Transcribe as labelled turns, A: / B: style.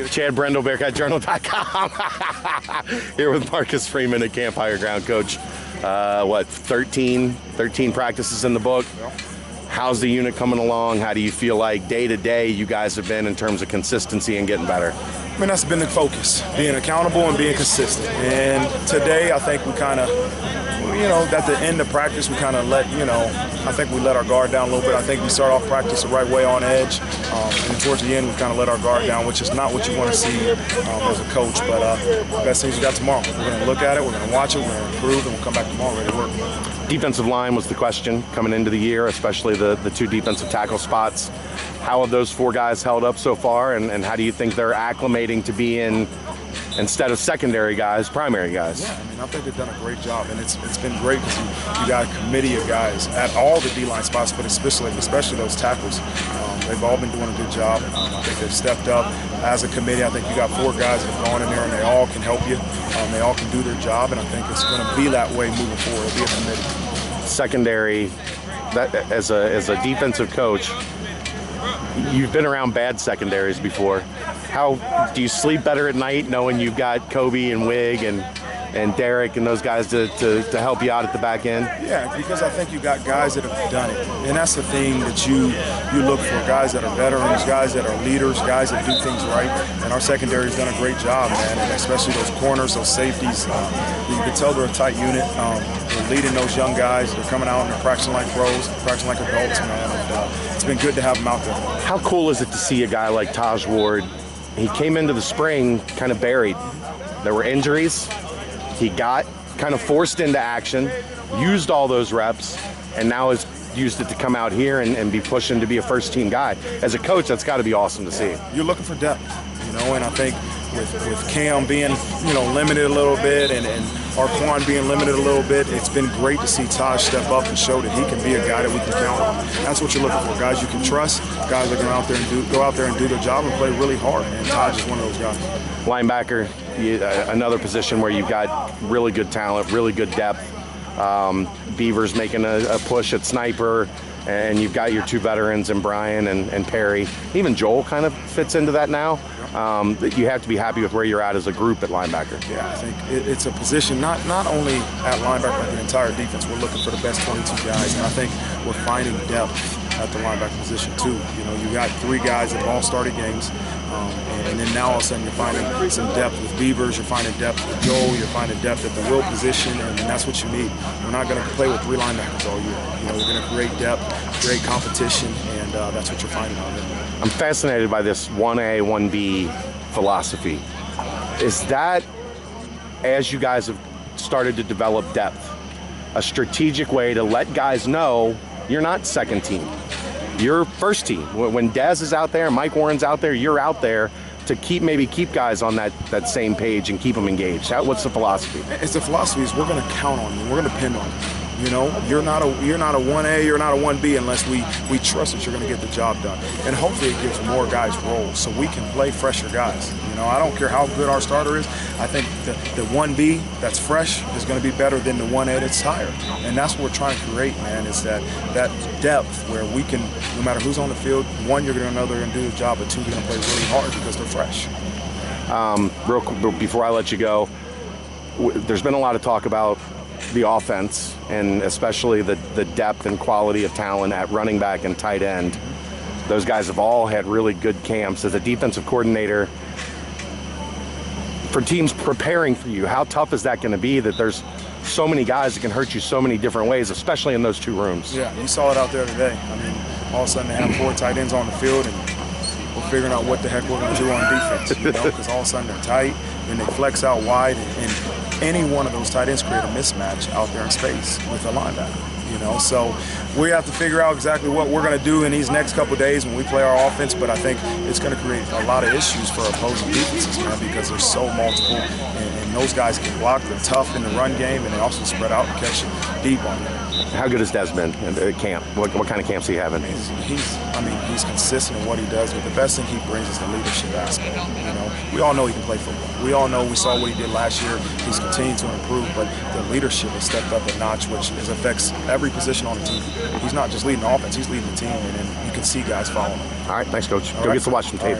A: Chad Brendel, BearcatJournal.com. Here with Marcus Freeman at Camp Higher Ground. Coach, 13 practices in the book. How's the unit coming along? How do you feel like day to day you guys have been in terms of consistency and getting better?
B: I mean, that's been the focus, being accountable and being consistent. And today, I think we kind of, at the end of practice, we kind of let our guard down a little bit. I think we start off practice the right way on edge. And towards the end, we kind of let our guard down, which is not what you want to see as a coach. But the best things we got tomorrow. We're going to look at it, we're going to watch it, we're going to improve, and we'll come back tomorrow ready to work.
A: Defensive line was the question coming into the year, especially the two defensive tackle spots. How have those four guys held up so far, and how do you think they're acclimating to be in, instead of secondary guys, primary guys?
B: Yeah, I mean, I think they've done a great job, and it's been great because you got a committee of guys at all the D-line spots, but especially those tackles. They've all been doing a good job. I think they've stepped up as a committee. I think you got four guys that have gone in there, and they all can help you. They all can do their job, and I think it's going to be that way moving forward. It'll be a committee.
A: Secondary, that as a defensive coach, you've been around bad secondaries before. How do you sleep better at night knowing you've got Kobe and Wig and Derek and those guys to help you out at the back end?
B: Yeah, because I think you got guys that have done it. And that's the thing that you look for, guys that are veterans, guys that are leaders, guys that do things right. And our secondary's done a great job, man, and especially those corners, those safeties. You can tell they're a tight unit. They're leading those young guys. They're coming out and they're practicing like pros, practicing like adults, man. And it's been good to have them out there.
A: How cool is it to see a guy like Taj Ward? He came into the spring kind of buried. There were injuries. He got kind of forced into action, used all those reps, and now has used it to come out here and be pushing to be a first-team guy. As a coach, that's got to be awesome to see.
B: You're looking for depth, and I think with Cam being, limited a little bit and Arquan being limited a little bit, it's been great to see Taj step up and show that he can be a guy that we can count on. That's what you're looking for, guys you can trust, guys that can go out there and do their job and play really hard, and Taj is one of those guys.
A: Linebacker, another position where you've got really good talent, really good depth. Beaver's making a push at sniper, and you've got your two veterans in Brian and Perry. Even Joel kind of fits into that now. You have to be happy with where you're at as a group at linebacker.
B: Yeah, I think it's a position, not only at linebacker, but the entire defense. We're looking for the best 22 guys, and I think we're finding depth at the linebacker position too. You got three guys that have all started games, and then now all of a sudden you're finding some depth with Beavers, you're finding depth with Joel, you're finding depth at the will position, and that's what you need. We're not going to play with three linebackers all year. We're going to create depth, create competition, and that's what you're finding out there.
A: I'm fascinated by this 1A, 1B philosophy. Is that, as you guys have started to develop depth, a strategic way to let guys know you're not second team, you're first team? When Dez is out there, Mike Warren's out there, you're out there to keep guys on that same page and keep them engaged. What's the philosophy?
B: It's the philosophy is we're going to count on you, we're going to depend on you. You're not a 1A, you're not a 1B unless we trust that you're going to get the job done. And hopefully it gives more guys roles so we can play fresher guys. I don't care how good our starter is. I think the 1B that's fresh is going to be better than the 1A that's tired. And that's what we're trying to create, man, is that depth where we can, no matter who's on the field, one, you're going to know they're going to do the job, but two, they're going to play really hard because they're fresh.
A: Real quick, before I let you go, there's been a lot of talk about the offense, and especially the depth and quality of talent at running back and tight end. Those guys have all had really good camps. As a defensive coordinator, for teams preparing for you, how tough is that going to be that there's so many guys that can hurt you so many different ways, especially in those two rooms?
B: Yeah, you saw it out there today. I mean, all of a sudden they have four tight ends on the field, and we're figuring out what the heck we're going to do on defense, because all of a sudden they're tight, and they flex out wide, and any one of those tight ends create a mismatch out there in space with a linebacker. So we have to figure out exactly what we're going to do in these next couple of days when we play our offense, but I think it's going to create a lot of issues for opposing defenses, man, because they're so multiple, and those guys can block. They're tough in the run game, and they also spread out and catch it deep on you.
A: How good has Des been at camp? What kind of camps he having?
B: He's consistent in what he does, but the best thing he brings is the leadership aspect. We all know he can play football. We all know, we saw what he did last year. He's continued to improve, but the leadership has stepped up a notch, which affects every position on the team. He's not just leading the offense, he's leading the team, and you can see guys following him.
A: All right, thanks, Coach. Go get to watch some tape.